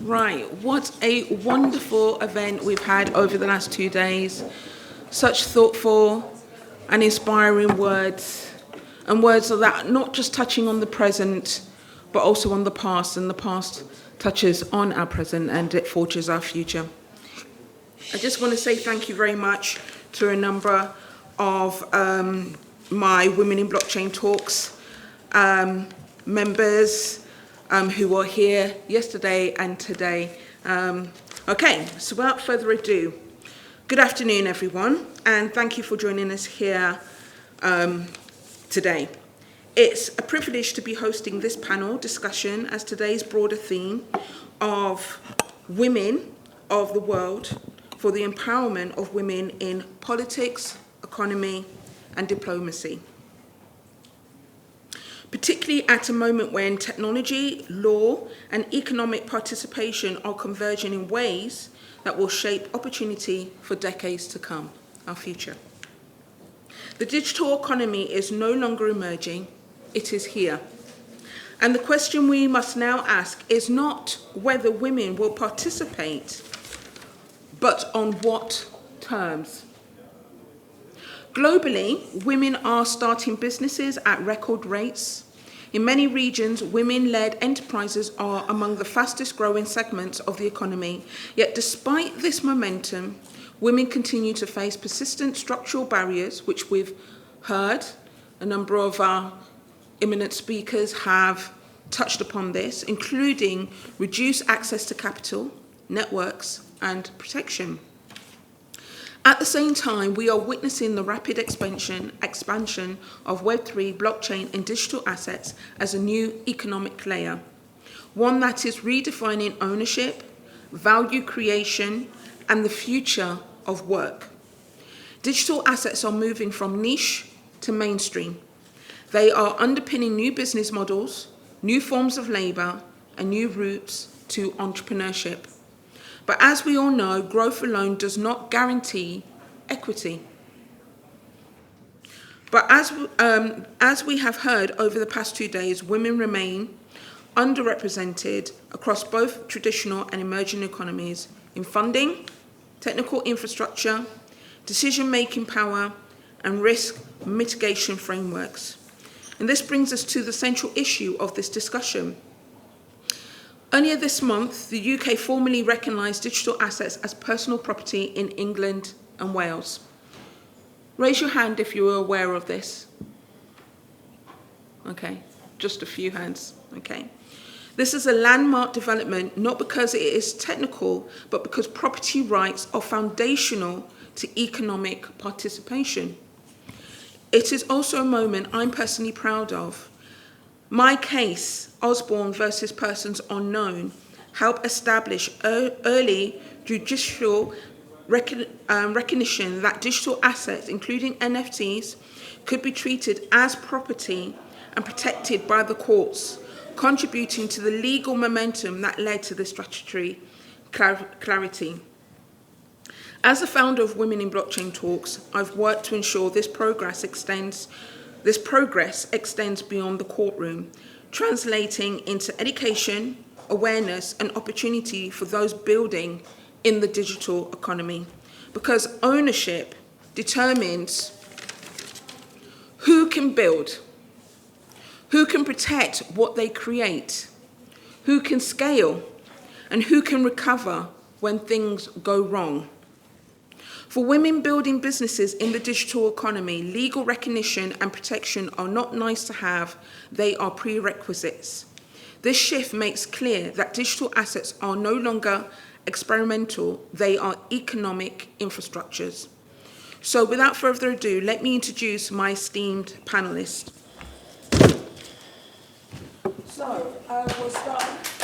Right, what a wonderful event we've had over the last 2 days. Such thoughtful and inspiring words, and words that are not just touching on the present, but also on the past, and the past touches on our present and it forges our future. I just want to say thank you very much to a number of my Women in Blockchain Talks members who were here yesterday and today. Okay, so without further ado, good afternoon, everyone, and thank you for joining us here today. It's a privilege to be hosting this panel discussion as today's broader theme of women of the world for the empowerment of women in politics, economy, and diplomacy. Particularly at a moment when technology, law, and economic participation are converging in ways that will shape opportunity for decades to come, our future. The digital economy is no longer emerging, it is here. And the question we must now ask is not whether women will participate, but on what terms. Globally, women are starting businesses at record rates. In many regions, women-led enterprises are among the fastest growing segments of the economy. Yet despite this momentum, women continue to face persistent structural barriers, which we've heard. A number of our eminent speakers have touched upon this, including reduced access to capital, networks, and protection. At the same time, we are witnessing the rapid expansion of Web3, blockchain, and digital assets as a new economic layer, one that is redefining ownership, value creation, and the future of work. Digital assets are moving from niche to mainstream. They are underpinning new business models, new forms of labor, and new routes to entrepreneurship. But as we all know, growth alone does not guarantee equity. But as we have heard over the past 2 days, women remain underrepresented across both traditional and emerging economies in funding, technical infrastructure, decision-making power, and risk mitigation frameworks. And this brings us to the central issue of this discussion. Earlier this month, the UK formally recognised digital assets as personal property in England and Wales. Raise your hand if you were aware of this. Okay, just a few hands. Okay. This is a landmark development, not because it is technical, but because property rights are foundational to economic participation. It is also a moment I'm personally proud of. My case, Osbourne versus Persons Unknown, helped establish early judicial recognition that digital assets, including NFTs, could be treated as property and protected by the courts, contributing to the legal momentum that led to this statutory clarity. As the founder of Women in Blockchain Talks, I've worked to ensure this progress extends beyond the courtroom, translating into education, awareness, and opportunity for those building in the digital economy. Because ownership determines who can build, who can protect what they create, who can scale, and who can recover when things go wrong. For women building businesses in the digital economy, legal recognition and protection are not nice to have, they are prerequisites. This shift makes clear that digital assets are no longer experimental, they are economic infrastructures. So without further ado, let me introduce my esteemed panelists. So we'll start.